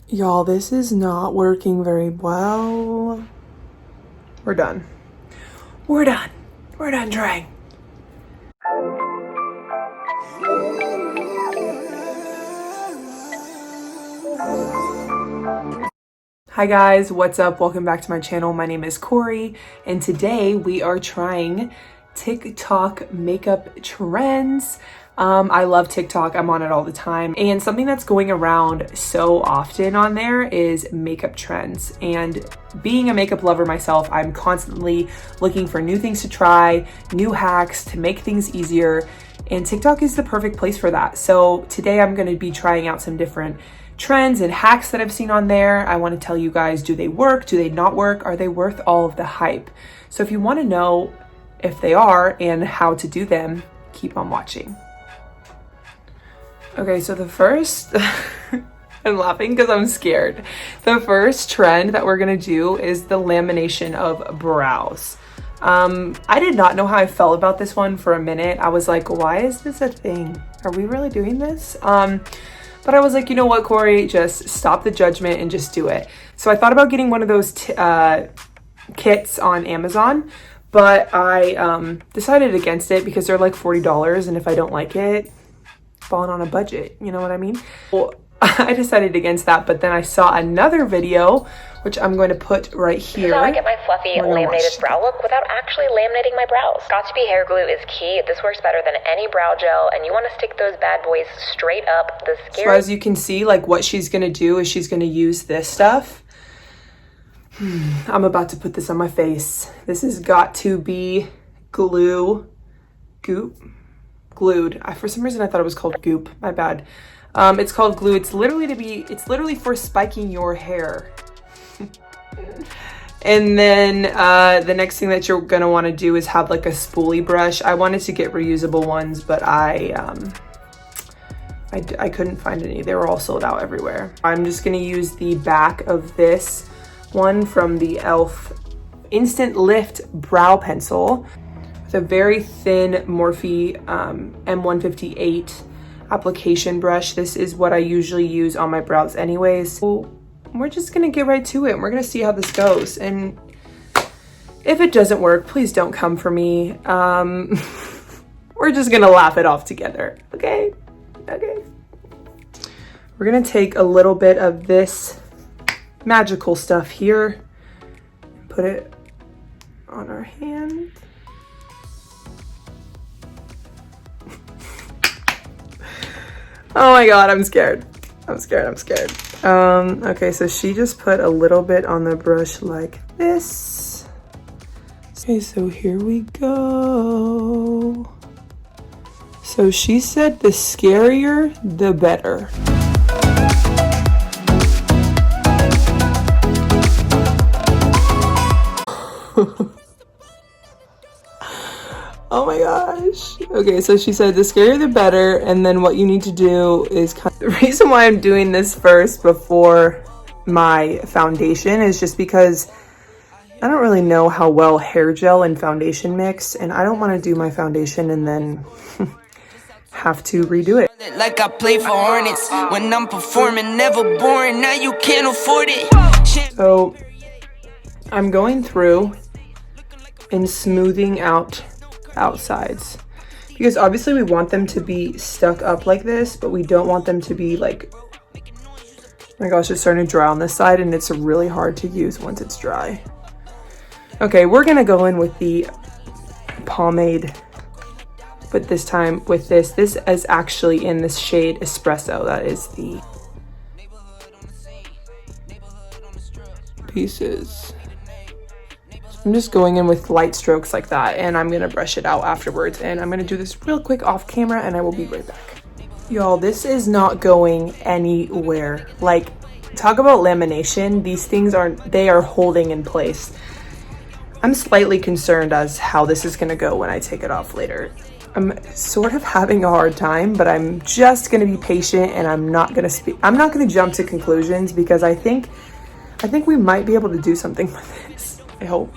Y'all, this is not working very well. We're done. We're done. We're done trying. Hi guys, what's up? Welcome back to my channel. My name is Corey, and today we are trying TikTok makeup trends. I love TikTok. I'm on it all the time. And something that's going around so often on there is makeup trends. And being a makeup lover myself, I'm constantly looking for new things to try, new hacks to make things easier. And TikTok is the perfect place for that. So today I'm going to be trying out some different trends and hacks that I've seen on there. I want to tell you guys, do they work? Do they not work? Are they worth all of the hype? So if you want to know if they are and how to do them, keep on watching. Okay, so the first, I'm laughing because I'm scared. The first trend that we're gonna do is the lamination of brows. I did not know how I felt about this one for a minute. I was like, why is this a thing? Are we really doing this? But I was like, you know what, Corey, just stop the judgment and just do it. So I thought about getting one of those kits on Amazon, but I decided against it because they're like $40, and if I don't like it, falling on a budget, you know what I mean? Well, I decided against that, but then I saw another video, which I'm going to put right here. This is how I get my fluffy laminated brow look without actually laminating my brows. Got2b hair glue is key. This works better than any brow gel, and you want to stick those bad boys straight up. So as you can see, like what she's gonna do is she's gonna use this stuff. I'm about to put this on my face. This is Got2b glue, glued. For some reason I thought it was called goop. My bad. It's called glue. It's literally for spiking your hair. And then the next thing that you're gonna want to do is have like a spoolie brush. I wanted to get reusable ones, but I couldn't find any. They were all sold out everywhere. I'm just gonna use the back of this one from the e.l.f. Instant Lift Brow Pencil. A very thin Morphe M158 application brush. This is what I usually use on my brows anyways. So we're just gonna get right to it. We're gonna see how this goes. And if it doesn't work, please don't come for me. We're just gonna laugh it off together, okay? Okay. We're gonna take a little bit of this magical stuff here, put it on our hand. Oh my God, I'm scared. I'm scared. Okay, so she just put a little bit on the brush like this. Okay, so here we go. So she said the scarier, the better. Oh my gosh. Okay, so she said the scarier the better, and then what you need to do is the reason why I'm doing this first before my foundation is just because I don't really know how well hair gel and foundation mix, and I don't want to do my foundation and then have to redo it. Like I play for Hornets when I'm performing, never boring, now you can't afford it. So I'm going through and smoothing out outsides, because obviously we want them to be stuck up like this, but we don't want them to be like, oh my gosh, it's starting to dry on this side and it's really hard to use once it's dry. Okay, we're gonna go in with the pomade, but this time with this is actually in this shade Espresso. That is the pieces. I'm just going in with light strokes like that, and I'm gonna brush it out afterwards, and I'm gonna do this real quick off camera and I will be right back. Y'all, this is not going anywhere. Like, talk about lamination. These things are holding in place. I'm slightly concerned as how this is gonna go when I take it off later. I'm sort of having a hard time, but I'm just gonna be patient, and I'm not gonna jump to conclusions, because I think we might be able to do something with this. I hope.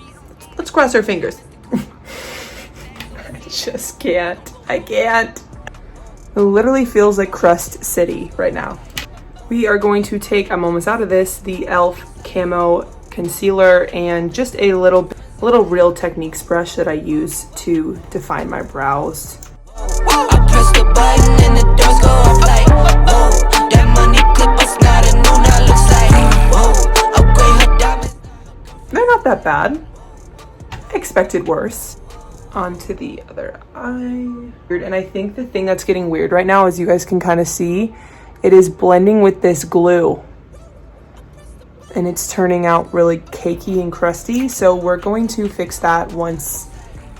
Let's cross our fingers. I just can't. I can't. It literally feels like Crust City right now. We are going to take, I'm almost out of this, the e.l.f. Camo Concealer and just a little Real Techniques brush that I use to define my brows. I press the button and the doors go off like, whoa. That money clip was not a new, now looks like, whoa. Upgrade her diamonds. They're not that bad. I expected worse. Onto the other eye. And I think the thing that's getting weird right now, as you guys can kind of see, it is blending with this glue. And it's turning out really cakey and crusty. So we're going to fix that once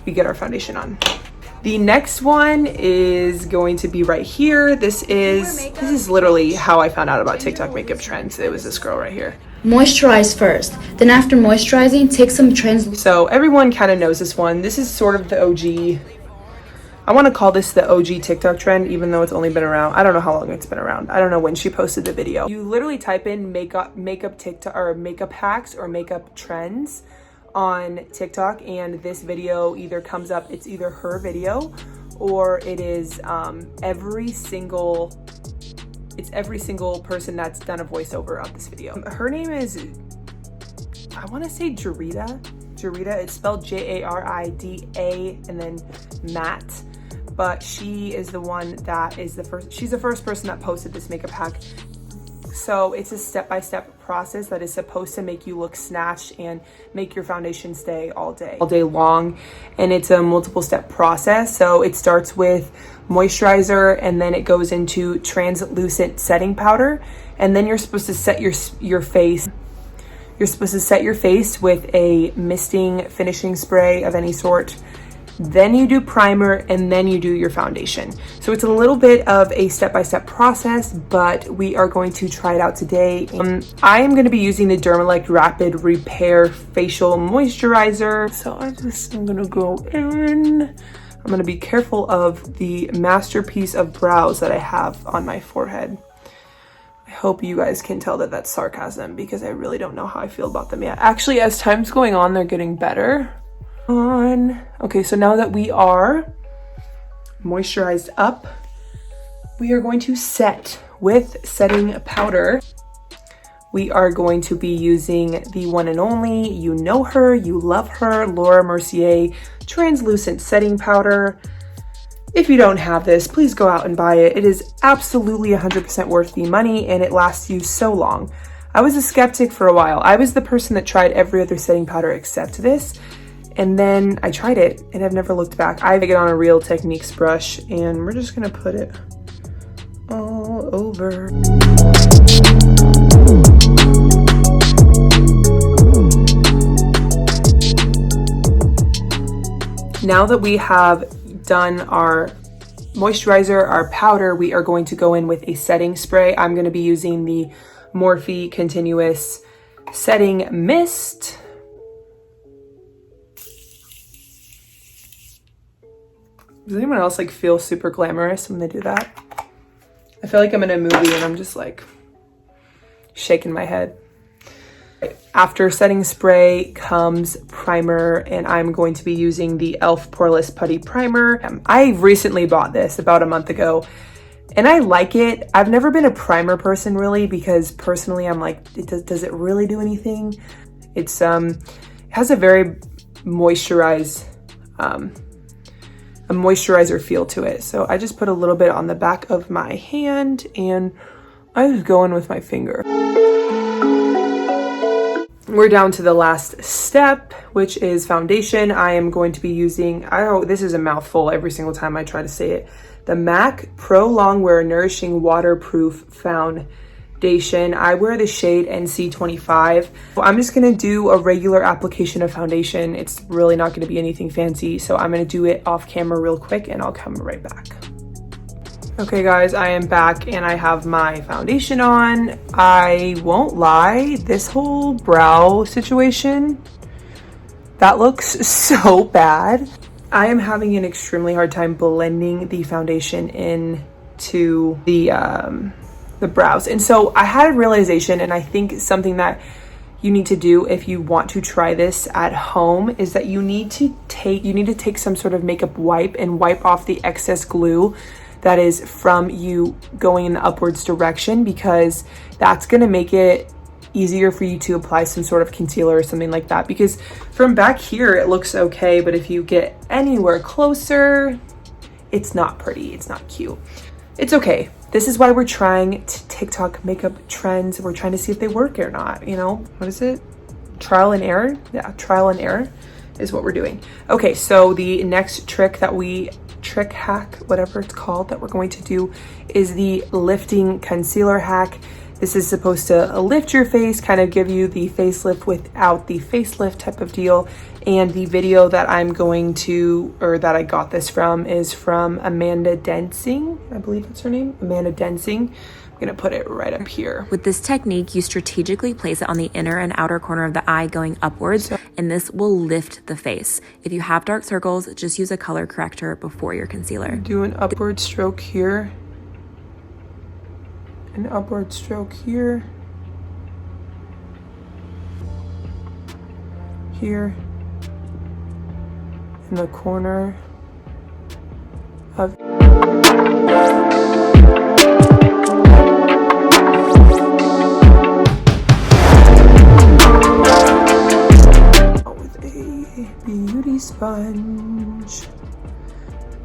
we get our foundation on. The next one is going to be right here. This is literally how I found out about TikTok makeup trends. It was this girl right here. Moisturize first. Then after moisturizing, take some So everyone kind of knows this one. This is sort of the OG. I want to call this the OG TikTok trend, even though it's only been around. I don't know how long it's been around. I don't know when she posted the video. You literally type in makeup TikTok or makeup hacks or makeup trends on TikTok, and this video either comes up. It's either her video or it is every single person that's done a voiceover on this video. Her name is, I want to say Jarida. It's spelled Jarida and then Matte. But she is the one that is she's the first person that posted this makeup hack. So it's a step-by-step process that is supposed to make you look snatched and make your foundation stay all day long. And it's a multiple step process. So it starts with moisturizer and then it goes into translucent setting powder. And then you're supposed to set your face. You're supposed to set your face with a misting finishing spray of any sort. Then you do primer and then you do your foundation. So it's a little bit of a step-by-step process, but we are going to try it out today. I am going to be using the Dermalect Rapid Repair Facial Moisturizer. So I'm going to go in. I'm going to be careful of the masterpiece of brows that I have on my forehead. I hope you guys can tell that that's sarcasm because I really don't know how I feel about them yet. Actually, as time's going on, they're getting better. Okay, so now that we are moisturized up, we are going to set with setting powder. We are going to be using the one and only, you know her, you love her, Laura Mercier translucent setting powder. If you don't have this, please go out and buy it. It is absolutely 100% worth the money and it lasts you so long. I was a skeptic for a while. I was the person that tried every other setting powder except this. And then I tried it and I've never looked back. I get on a Real Techniques brush and we're just gonna put it all over. Now that we have done our moisturizer, our powder, we are going to go in with a setting spray. I'm gonna be using the Morphe Continuous Setting Mist. Does anyone else like feel super glamorous when they do that? I feel like I'm in a movie and I'm just like shaking my head. After setting spray comes primer, and I'm going to be using the e.l.f. Poreless Putty Primer. I recently bought this about a month ago and I like it. I've never been a primer person really because personally I'm like, does it really do anything? It has a very moisturized, a moisturizer feel to it. So I just put a little bit on the back of my hand and I was going with my finger. We're down to the last step, which is foundation. I am going to be using, this is a mouthful every single time I try to say it, the MAC Pro Longwear Nourishing Waterproof Foundation. I wear the shade NC25. I'm just gonna do a regular application of foundation. It's really not gonna be anything fancy. So I'm gonna do it off camera real quick and I'll come right back. Okay guys, I am back and I have my foundation on. I won't lie, this whole brow situation, that looks so bad. I am having an extremely hard time blending the foundation into the brows. And so I had a realization, and I think something that you need to do if you want to try this at home is that you need to take some sort of makeup wipe and wipe off the excess glue that is from you going in the upwards direction, because that's going to make it easier for you to apply some sort of concealer or something like that. Because from back here it looks okay, but if you get anywhere closer, it's not pretty, it's not cute. It's okay. This is why we're trying TikTok makeup trends. We're trying to see if they work or not, you know? What is it? Trial and error? Yeah, trial and error is what we're doing. Okay, so the next trick hack, whatever it's called, that we're going to do is the lifting concealer hack. This is supposed to lift your face, kind of give you the facelift without the facelift type of deal. And the video that I'm going to, or that I got this from, is from Amanda Densing. I believe that's her name, Amanda Densing. I'm gonna put it right up here. With this technique, you strategically place it on the inner and outer corner of the eye going upwards, and this will lift the face. If you have dark circles, just use a color corrector before your concealer. Do an upward stroke here. An upward stroke here. Here. In the corner of with a beauty sponge.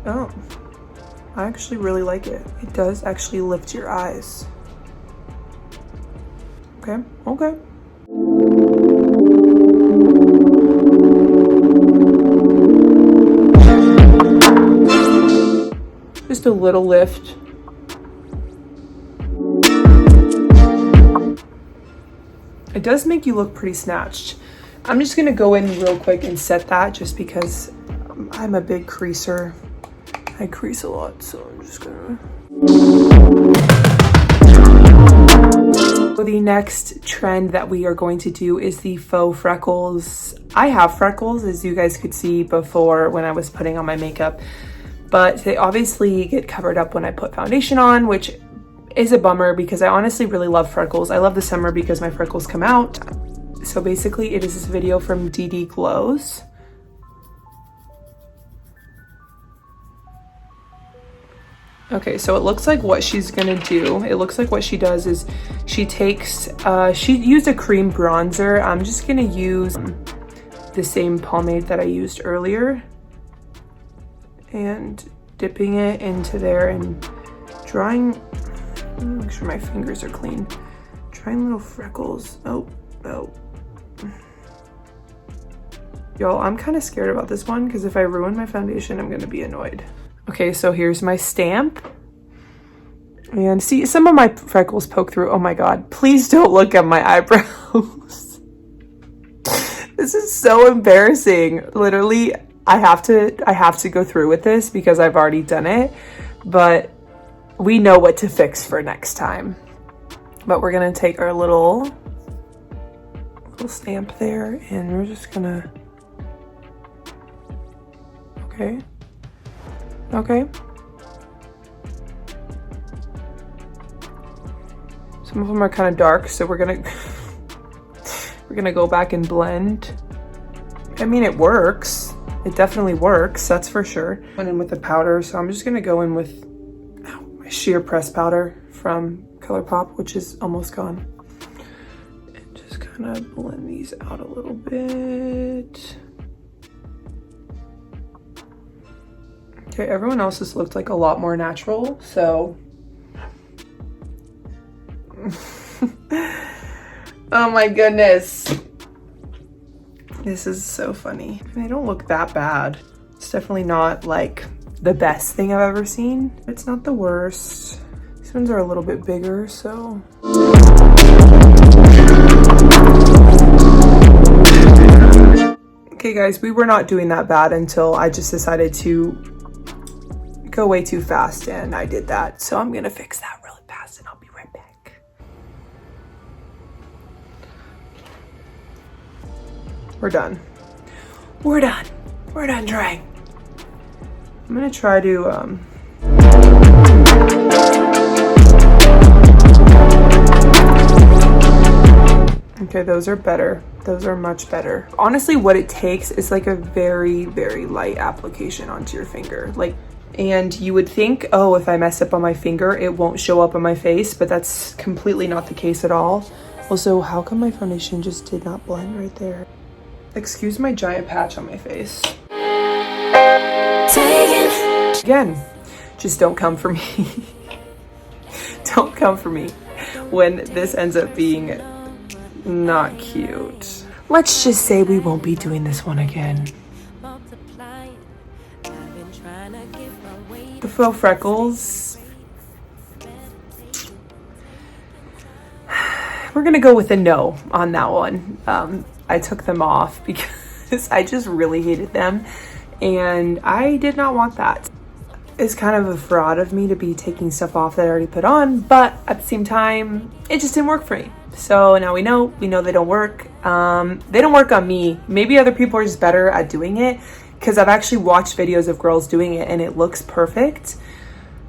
Oh, I actually really like it. It does actually lift your eyes. Okay, okay. Just a little lift. It does make you look pretty snatched. I'm just gonna go in real quick and set that, just because I'm a big creaser. I crease a lot, so I'm just gonna. So the next trend that we are going to do is the faux freckles. I have freckles, as you guys could see before when I was putting on my makeup, but they obviously get covered up when I put foundation on, which is a bummer because I honestly really love freckles. I love the summer because my freckles come out. So basically it is this video from DD Glows. Okay, so it looks like what she's gonna do, it looks like what she does is she takes, she used a cream bronzer. I'm just gonna use the same pomade that I used earlier and dipping it into there and drawing, make sure my fingers are clean, drawing little freckles. Oh. Y'all, I'm kind of scared about this one because if I ruin my foundation, I'm gonna be annoyed. Okay, so here's my stamp. And see, some of my freckles poke through. Oh my God, please don't look at my eyebrows. This is so embarrassing. Literally, I have to go through with this because I've already done it, but we know what to fix for next time. But we're gonna take our little stamp there and we're just gonna, okay. Some of them are kind of dark, so we're gonna go back and blend. I mean, it works. It definitely works, that's for sure. Went in with the powder, so I'm just gonna go in with my sheer press powder from ColourPop, which is almost gone. And just kind of blend these out a little bit. Okay, everyone else's looked like a lot more natural, so. Oh my goodness. This is so funny. They don't look that bad. It's definitely not like the best thing I've ever seen. It's not the worst. These ones are a little bit bigger, so. Okay guys, we were not doing that bad until I just decided to go way too fast and I did that. So I'm gonna fix that really fast and I'll be right back. We're done. We're done. We're done drying. I'm gonna try to okay, those are better. Those are much better. Honestly, what it takes is like a very, very light application onto your finger. Like And you would think, oh, if I mess up on my finger, it won't show up on my face, but that's completely not the case at all. Also, how come my foundation just did not blend right there? Excuse my giant patch on my face. Again, just don't come for me. Don't come for me when this ends up being not cute. Let's just say we won't be doing this one again. The faux freckles. We're gonna go with a no on that one. I took them off because I just really hated them and I did not want that. It's kind of a fraud of me to be taking stuff off that I already put on, but at the same time, it just didn't work for me. So now we know they don't work. They don't work on me. Maybe other people are just better at doing it, because I've actually watched videos of girls doing it and it looks perfect.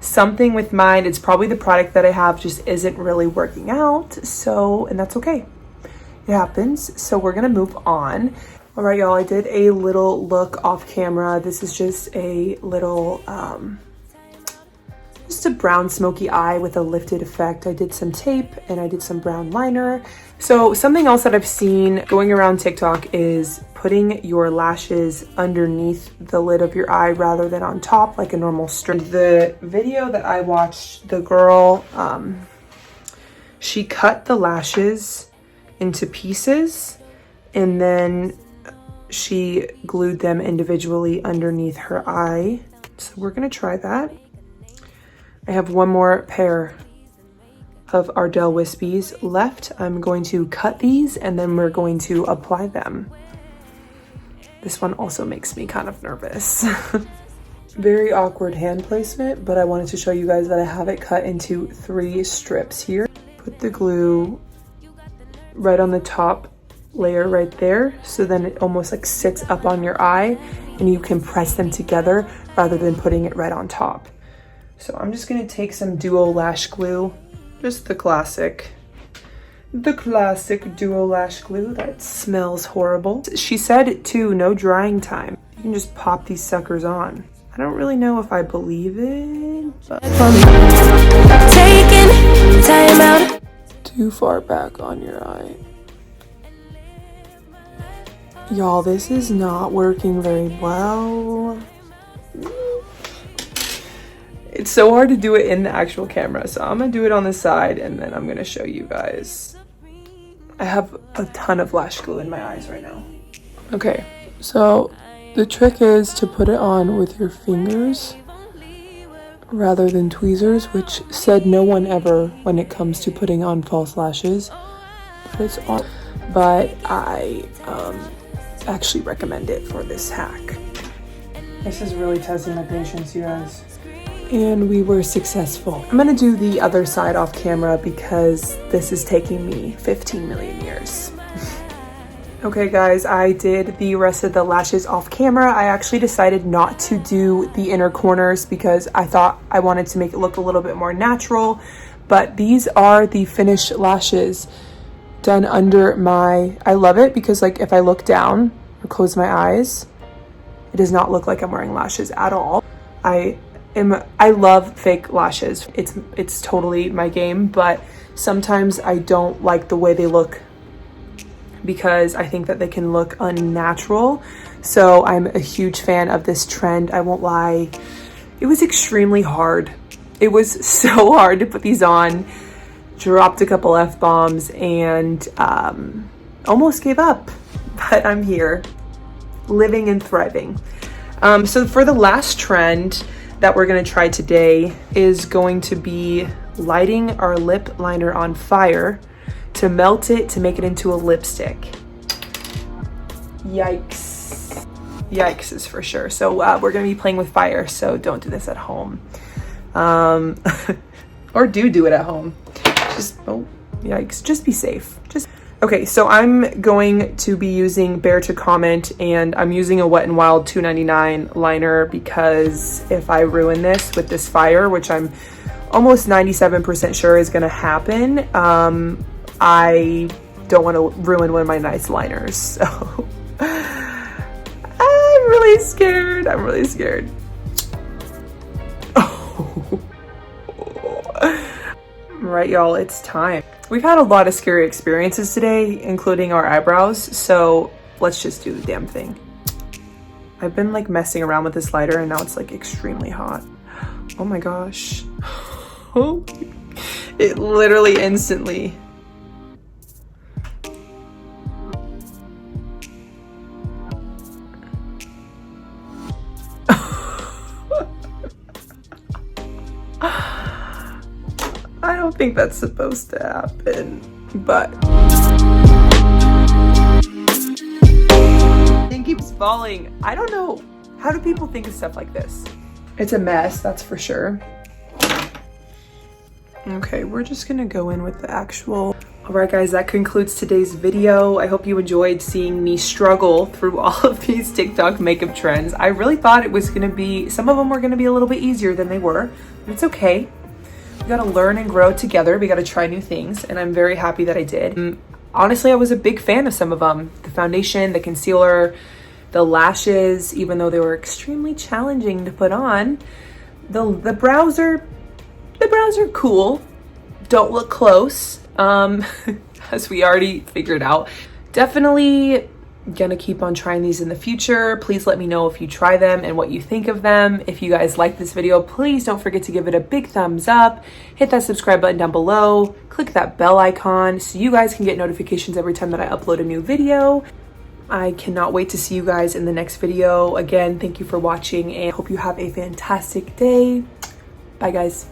Something with mine, it's probably the product that I have just isn't really working out. So, and that's okay. It happens. So we're gonna move on. All right, y'all, I did a little look off camera. This is just a little, just a brown smoky eye with a lifted effect. I did some tape and I did some brown liner. So something else that I've seen going around TikTok is putting your lashes underneath the lid of your eye rather than on top like a normal strip. The video that I watched, the girl, she cut the lashes into pieces and then she glued them individually underneath her eye. So we're gonna try that. I have one more pair of Ardell Wispies left. I'm going to cut these and then we're going to apply them. This one also makes me kind of nervous. Very awkward hand placement, but I wanted to show you guys that I have it cut into 3 strips here. Put the glue right on the top layer right there, so then it almost like sits up on your eye and you can press them together rather than putting it right on top. So I'm just gonna take some duo lash glue, just the classic duo lash glue that smells horrible. She said too, no drying time. You can just pop these suckers on. I don't really know if I believe it, but Taking time out. Too far back on your eye. Y'all, this is not working very well. It's so hard to do it in the actual camera, so I'm gonna do it on the side and then I'm gonna show you guys. I have a ton of lash glue in my eyes right now. Okay, so the trick is to put it on with your fingers rather than tweezers, which said no one ever when it comes to putting on false lashes. But I actually recommend it for this hack. This is really testing my patience, you guys. And we were successful. I'm gonna do the other side off camera because this is taking me 15 million years. Okay guys, I did the rest of the lashes off camera. I actually decided not to do the inner corners because I thought I wanted to make it look a little bit more natural, but these are the finished lashes done under my, I love it because like if I look down or close my eyes, it does not look like I'm wearing lashes at all. I love fake lashes. It's totally my game, but sometimes I don't like the way they look because I think that they can look unnatural. So I'm a huge fan of this trend. I won't lie. It was extremely hard. It was so hard to put these on. Dropped a couple F-bombs and almost gave up, but I'm here, living and thriving. So for the last trend that we're gonna try today is going to be lighting our lip liner on fire to melt it to make it into a lipstick. Yikes. Yikes is for sure. So we're gonna be playing with fire, so don't do this at home. Or do it at home. Just, oh, yikes, just be safe. Okay, so I'm going to be using Bear to Comment and I'm using a Wet n Wild 299 liner because if I ruin this with this fire, which I'm almost 97% sure is gonna happen, I don't want to ruin one of my nice liners. So I'm really scared. Right, y'all, it's time. We've had a lot of scary experiences today, including our eyebrows, so let's just do the damn thing. I've been like messing around with this lighter and now it's like extremely hot. Oh my gosh. It literally instantly. I don't think that's supposed to happen, but it keeps falling. I don't know. How do people think of stuff like this? It's a mess, that's for sure. Okay, we're just gonna go in with the actual. All right, guys, that concludes today's video. I hope you enjoyed seeing me struggle through all of these TikTok makeup trends. I really thought it was gonna be, some of them were gonna be a little bit easier than they were, but it's okay. We gotta learn and grow together. We gotta try new things, and I'm very happy that I did. Honestly, I was a big fan of some of them. The foundation, the concealer, the lashes, even though they were extremely challenging to put on. The brows are cool. Don't look close, as we already figured out. Definitely gonna keep on trying these in the future. Please let me know if you try them and what you think of them. If you guys like this video, please don't forget to give it a big thumbs up. Hit that subscribe button down below. Click that bell icon so you guys can get notifications every time that I upload a new video. I cannot wait to see you guys in the next video. Again, thank you for watching and hope you have a fantastic day. Bye, guys.